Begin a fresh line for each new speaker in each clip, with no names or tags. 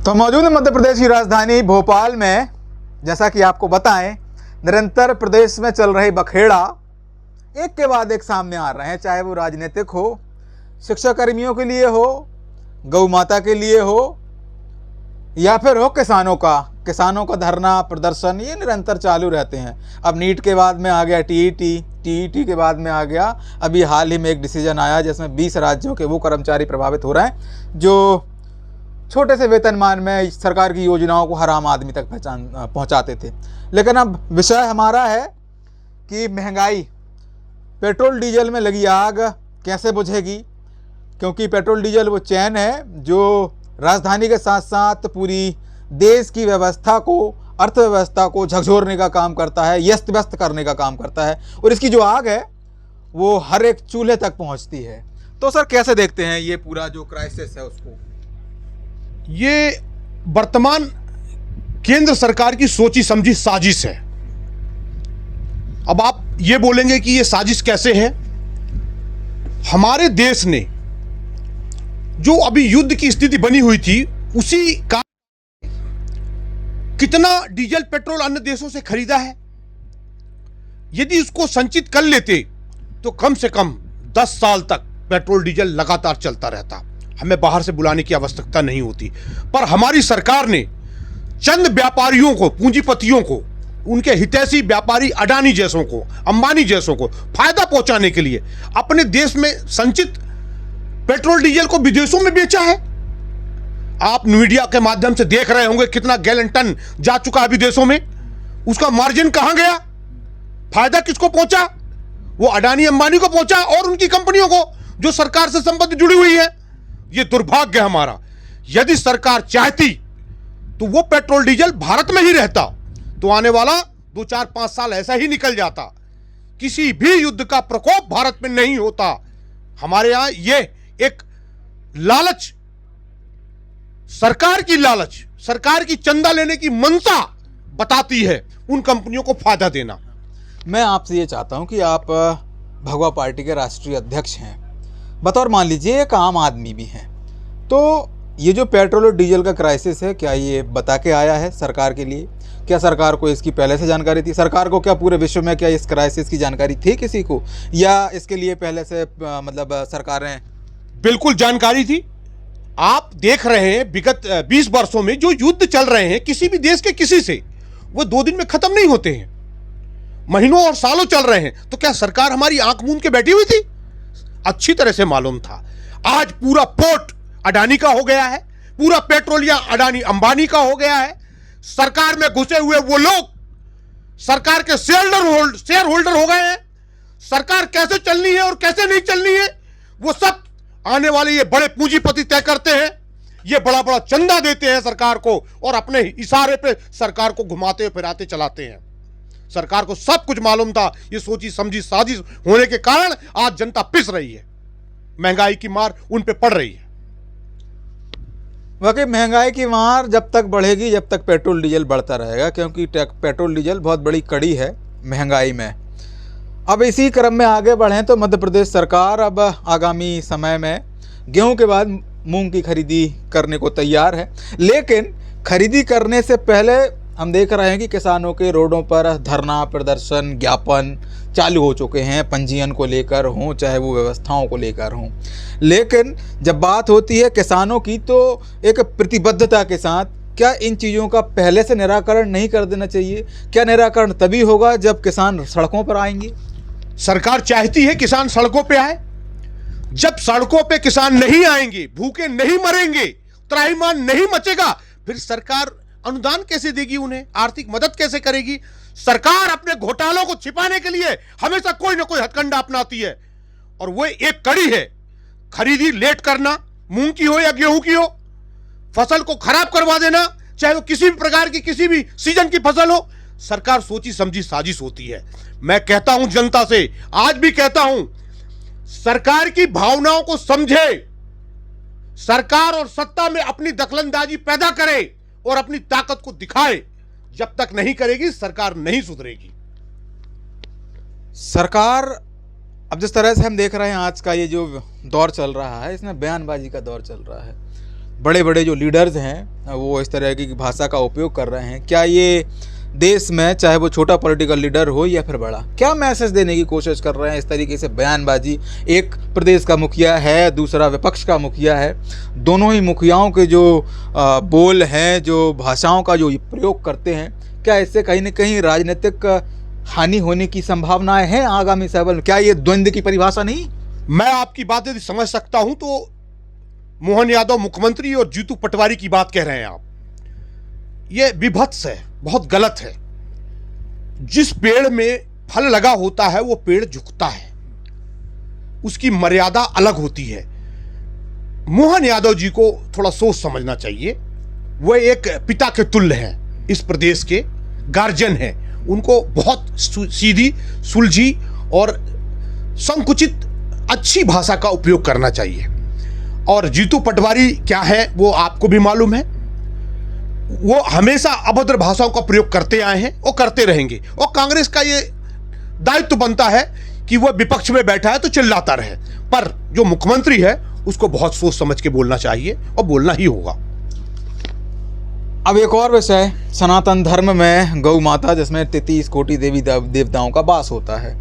तो मौजूद है मध्य प्रदेश की राजधानी भोपाल में। जैसा कि आपको बताएं, निरंतर प्रदेश में चल रही बखेड़ा एक के बाद एक सामने आ रहे हैं, चाहे वो राजनीतिक हो, शिक्षा कर्मियों के लिए हो, गौ माता के लिए हो, या फिर हो किसानों का धरना प्रदर्शन, ये निरंतर चालू रहते हैं। अब नीट के बाद में आ गया टीईटी के बाद में आ गया अभी हाल ही में एक डिसीजन आया जिसमें 20 राज्यों के वो कर्मचारी प्रभावित हो रहे हैं जो छोटे से वेतनमान में सरकार की योजनाओं को हर आम आदमी तक पहुंचाते थे। लेकिन अब विषय हमारा है कि महंगाई, पेट्रोल डीजल में लगी आग कैसे बुझेगी, क्योंकि पेट्रोल डीजल वो चैन है जो राजधानी के साथ साथ पूरी देश की व्यवस्था को, अर्थव्यवस्था को झकझोरने का काम करता है, यस्त व्यस्त करने का काम करता है, और इसकी जो आग है वो हर एक चूल्हे तक पहुंचती है। तो सर कैसे देखते हैं ये पूरा जो क्राइसिस है उसको?
ये वर्तमान केंद्र सरकार की सोची समझी साजिश है। अब आप ये बोलेंगे कि ये साजिश कैसे है? हमारे देश ने जो अभी युद्ध की स्थिति बनी हुई थी उसी का कितना डीजल पेट्रोल अन्य देशों से खरीदा है। यदि उसको संचित कर लेते तो कम से कम 10 साल तक पेट्रोल डीजल लगातार चलता रहता, हमें बाहर से बुलाने की आवश्यकता नहीं होती। पर हमारी सरकार ने चंद व्यापारियों को, पूंजीपतियों को, उनके हितैषी व्यापारी अडानी जैसों को, अंबानी जैसों को फायदा पहुंचाने के लिए अपने देश में संचित पेट्रोल डीजल को विदेशों में बेचा है। आप मीडिया के माध्यम से देख रहे होंगे कितना गैलन टन जा चुका है विदेशों में। उसका मार्जिन कहां गया? फायदा किसको पहुंचा? वो अडानी अंबानी को पहुंचा और उनकी कंपनियों को जो सरकार से संबंध जुड़ी हुई है। ये दुर्भाग्य है हमारा। यदि सरकार चाहती तो वो पेट्रोल डीजल भारत में ही रहता तो आने वाला 2, 4, 5 साल ऐसा ही निकल जाता, किसी भी युद्ध का प्रकोप भारत में नहीं होता। हमारे यहां ये एक लालच, सरकार की लालच, सरकार की चंदा लेने की मंशा बताती है उन कंपनियों को फायदा देना।
मैं आपसे ये चाहता हूं कि आप भगवा पार्टी के राष्ट्रीय अध्यक्ष हैं, बतौर मान लीजिए एक आम आदमी भी हैं, तो ये जो पेट्रोल और डीजल का क्राइसिस है, क्या ये बता के आया है सरकार के लिए? क्या सरकार को इसकी पहले से जानकारी थी? सरकार को क्या पूरे विश्व में क्या इस क्राइसिस की जानकारी थी किसी को, या इसके लिए पहले से मतलब सरकारें?
बिल्कुल जानकारी थी। आप देख रहे हैं विगत 20 वर्षों में जो युद्ध चल रहे हैं किसी भी देश के किसी से, वो 2 दिन में खत्म नहीं होते हैं, महीनों और सालों चल रहे हैं। तो क्या सरकार हमारी आंख मूंद के बैठी हुई थी? अच्छी तरह से मालूम था। आज पूरा पोर्ट अडानी का हो गया है, पूरा पेट्रोलियम अडानी अंबानी का हो गया है। सरकार में घुसे हुए वो लोग सरकार के शेयर होल्डर हो गए हैं। सरकार कैसे चलनी है और कैसे नहीं चलनी है वो सब आने वाले ये बड़े पूंजीपति तय करते हैं। ये बड़ा बड़ा चंदा देते हैं सरकार को और अपने इशारे पे सरकार को घुमाते फिराते चलाते हैं। सरकार को सब कुछ मालूम था। ये सोची समझी साजिश होने के कारण आज जनता पिस रही है, महंगाई की मार उन पे पड़ रही है।
वाकई महंगाई की मार जब तक बढ़ेगी, जब तक पेट्रोल डीजल बढ़ता रहेगा, क्योंकि पेट्रोल डीजल बहुत बड़ी कड़ी है महंगाई में। अब इसी क्रम में आगे बढ़ें तो मध्य प्रदेश सरकार अब आगामी समय में गेहूं के बाद मूंग की खरीदी करने को तैयार है। लेकिन खरीदी करने से पहले हम देख रहे हैं कि किसानों के रोडों पर धरना प्रदर्शन ज्ञापन चालू हो चुके हैं, पंजीयन को लेकर हों चाहे वो व्यवस्थाओं को लेकर हों। लेकिन जब बात होती है किसानों की तो एक प्रतिबद्धता के साथ क्या इन चीज़ों का पहले से निराकरण नहीं कर देना चाहिए? क्या निराकरण तभी होगा जब किसान सड़कों पर आएंगे?
सरकार चाहती है किसान सड़कों पे आए। जब सड़कों पे किसान नहीं आएंगे, भूखे नहीं मरेंगे, त्राहिमाम नहीं मचेगा, फिर सरकार अनुदान कैसे देगी उन्हें? आर्थिक मदद कैसे करेगी? सरकार अपने घोटालों को छिपाने के लिए हमेशा कोई ना कोई हथकंडा अपनाती है, और वो एक कड़ी है खरीदी लेट करना, मूंग की हो या गेहूं की हो, फसल को खराब करवा देना, चाहे वो किसी भी प्रकार की किसी भी सीजन की फसल हो। सरकार सोची समझी साजिश होती है। मैं कहता हूं जनता से, आज भी कहता हूं, सरकार की भावनाओं को समझे, सरकार और सत्ता में अपनी दखलंदाजी पैदा करे और अपनी ताकत को दिखाए। जब तक नहीं करेगी सरकार नहीं सुधरेगी।
सरकार अब जिस तरह से हम देख रहे हैं आज का ये जो दौर चल रहा है, इसमें बयानबाजी का दौर चल रहा है। बड़े बड़े जो लीडर्स हैं वो इस तरह की भाषा का उपयोग कर रहे हैं, क्या ये देश में, चाहे वो छोटा पॉलिटिकल लीडर हो या फिर बड़ा, क्या मैसेज देने की कोशिश कर रहे हैं इस तरीके से बयानबाजी? एक प्रदेश का मुखिया है, दूसरा विपक्ष का मुखिया है, दोनों ही मुखियाओं के जो बोल हैं, जो भाषाओं का जो प्रयोग करते हैं, क्या इससे कहीं ना कहीं राजनीतिक हानि होने की संभावनाएं हैं आगामी समय में? क्या ये द्वंद्व की परिभाषा नहीं?
मैं आपकी बात यदि समझ सकता हूं तो मोहन यादव मुख्यमंत्री और जीतू पटवारी की बात कह रहे हैं आप, ये विभत्स है, बहुत गलत है। जिस पेड़ में फल लगा होता है वो पेड़ झुकता है, उसकी मर्यादा अलग होती है। मोहन यादव जी को थोड़ा सोच समझना चाहिए। वो एक पिता के तुल्य हैं, इस प्रदेश के गार्जियन हैं। उनको बहुत सीधी, सुलझी और संकुचित अच्छी भाषा का उपयोग करना चाहिए। और जीतू पटवारी क्या है वो आपको भी मालूम है। वो हमेशा अभद्र भाषाओं का प्रयोग करते आए हैं और करते रहेंगे, और कांग्रेस का ये दायित्व बनता है कि वो विपक्ष में बैठा है तो चिल्लाता रहे, पर जो मुख्यमंत्री है उसको बहुत सोच समझ के बोलना चाहिए और बोलना ही होगा।
अब एक और विषय, सनातन धर्म में गौ माता, जिसमें 33 कोटि देवी देवताओं का वास होता है,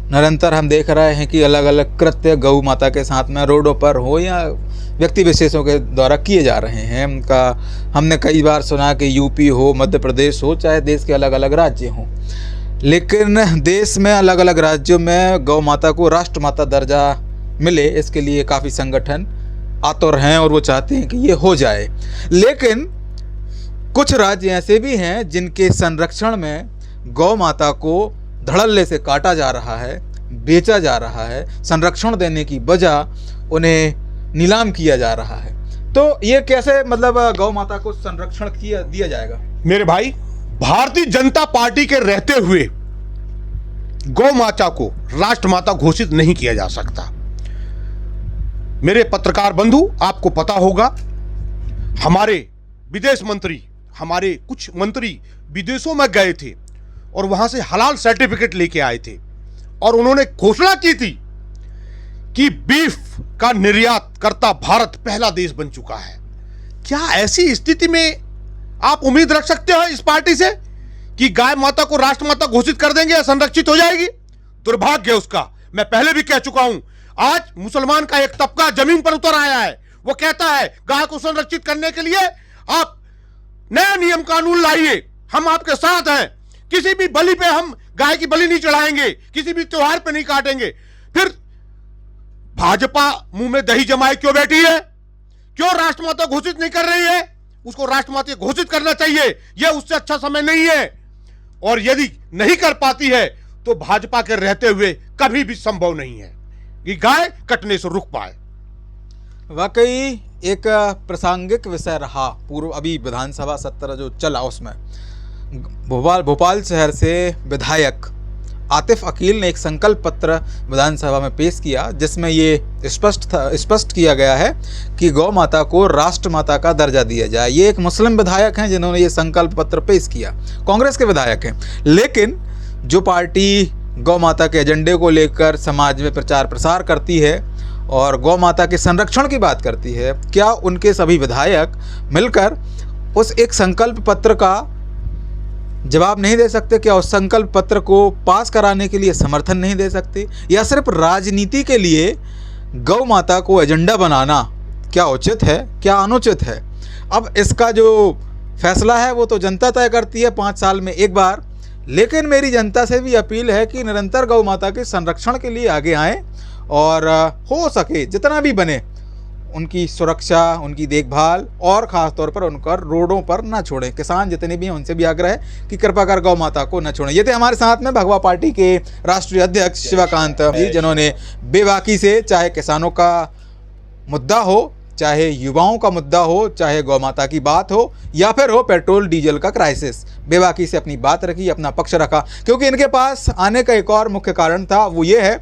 निरंतर हम देख रहे हैं कि अलग अलग कृत्य गौ माता के साथ में रोडों पर हो या व्यक्ति विशेषों के द्वारा किए जा रहे हैं। उनका हमने कई बार सुना कि यूपी हो, मध्य प्रदेश हो, चाहे देश के अलग अलग राज्य हों, लेकिन देश में अलग अलग राज्यों में गौ माता को राष्ट्रमाता दर्जा मिले, इसके लिए काफ़ी संगठन आतुर हैं और वो चाहते हैं कि ये हो जाए। लेकिन कुछ राज्य ऐसे भी हैं जिनके संरक्षण में गौ माता को धड़ल्ले से काटा जा रहा है, बेचा जा रहा है, संरक्षण देने की बजाय उन्हें नीलाम किया जा रहा है। तो ये कैसे, मतलब गौ माता को संरक्षण दिया जाएगा?
मेरे भाई, भारतीय जनता पार्टी के रहते हुए गौ माता को राष्ट्रमाता घोषित नहीं किया जा सकता। मेरे पत्रकार बंधु, आपको पता होगा हमारे विदेश मंत्री, हमारे कुछ मंत्री विदेशों में गए थे और वहां से हलाल सर्टिफिकेट लेके आए थे, और उन्होंने घोषणा की थी कि बीफ का निर्यात करता भारत पहला देश बन चुका है। क्या ऐसी स्थिति में आप उम्मीद रख सकते हो इस पार्टी से कि गाय माता को राष्ट्रमाता घोषित कर देंगे या संरक्षित हो जाएगी? दुर्भाग्य है उसका। मैं पहले भी कह चुका हूं, आज मुसलमान का एक तबका जमीन पर उतर आया है। वो कहता है गाय को संरक्षित करने के लिए आप नया नियम कानून लाइए, हम आपके साथ हैं, किसी भी बलि पे हम गाय की बलि नहीं चढ़ाएंगे, किसी भी त्योहार पे नहीं काटेंगे। फिर भाजपा मुंह में दही जमाए क्यों बैठी है? क्यों राष्ट्रमाता घोषित नहीं कर रही है? उसको राष्ट्रमाता घोषित करना चाहिए, यह उससे अच्छा समय नहीं है। और यदि नहीं कर पाती है तो भाजपा के रहते हुए कभी भी संभव नहीं है कि गाय कटने से रुक पाए।
वाकई एक प्रासंगिक विषय रहा। पूर्व अभी विधानसभा सत्र जो चला उसमें भोपाल शहर से विधायक आतिफ अकील ने एक संकल्प पत्र विधानसभा में पेश किया, जिसमें ये स्पष्ट किया गया है कि गौ माता को राष्ट्रमाता का दर्जा दिया जाए। ये एक मुस्लिम विधायक हैं जिन्होंने ये संकल्प पत्र पेश किया, कांग्रेस के विधायक हैं। लेकिन जो पार्टी गौ माता के एजेंडे को लेकर समाज में प्रचार प्रसार करती है और गौ माता के संरक्षण की बात करती है, क्या उनके सभी विधायक मिलकर उस एक संकल्प पत्र का जवाब नहीं दे सकते? क्या उस संकल्प पत्र को पास कराने के लिए समर्थन नहीं दे सकते? या सिर्फ राजनीति के लिए गौ माता को एजेंडा बनाना क्या उचित है, क्या अनुचित है? अब इसका जो फैसला है वो तो जनता तय करती है 5 साल में एक बार। लेकिन मेरी जनता से भी अपील है कि निरंतर गौ माता के संरक्षण के लिए आगे आएँ और हो सके जितना भी बने उनकी सुरक्षा, उनकी देखभाल, और ख़ास तौर पर उनका रोडों पर ना छोड़ें। किसान जितने भी हैं उनसे भी आग्रह है कि कृपा कर गौ माता को न छोड़ें। ये थे हमारे साथ में भगवा पार्टी के राष्ट्रीय अध्यक्ष शिवाकांत जी, जिन्होंने बेबाकी से, चाहे किसानों का मुद्दा हो, चाहे युवाओं का मुद्दा हो, चाहे गौ माता की बात हो या फिर हो पेट्रोल डीजल का क्राइसिस, बेबाकी से अपनी बात रखी, अपना पक्ष रखा। क्योंकि इनके पास आने का एक और मुख्य कारण था, वो ये है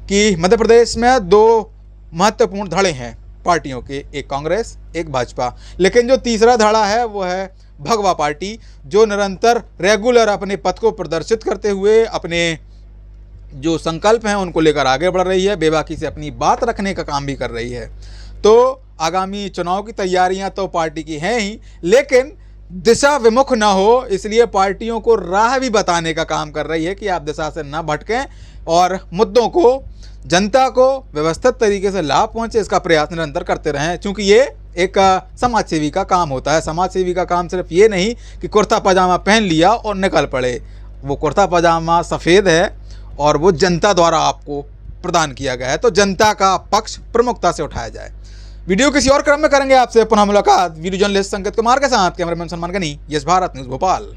कि मध्य प्रदेश में 2 महत्वपूर्ण धड़े हैं पार्टियों के, एक कांग्रेस, एक भाजपा। लेकिन जो तीसरा धड़ा है वो है भगवा पार्टी, जो निरंतर रेगुलर अपने पथ को प्रदर्शित करते हुए अपने जो संकल्प हैं उनको लेकर आगे बढ़ रही है, बेबाकी से अपनी बात रखने का काम भी कर रही है। तो आगामी चुनाव की तैयारियां तो पार्टी की हैं ही, लेकिन दिशा विमुख ना हो इसलिए पार्टियों को राह भी बताने का काम कर रही है कि आप दिशा से ना भटकें और मुद्दों को, जनता को व्यवस्थित तरीके से लाभ पहुंचे, इसका प्रयास निरंतर करते रहें। क्योंकि ये एक समाज सेवी का काम होता है। समाज सेवी का काम सिर्फ ये नहीं कि कुर्ता पजामा पहन लिया और निकल पड़े। वो कुर्ता पजामा सफ़ेद है और वो जनता द्वारा आपको प्रदान किया गया है, तो जनता का पक्ष प्रमुखता से उठाया जाए। वीडियो किसी और क्रम में करेंगे आपसे पुनः मुलाकात वीडियो जर्नलिस्ट संकेत कुमार के साथ। Cameraman Salman Gani, yes Bharat news Bhopal.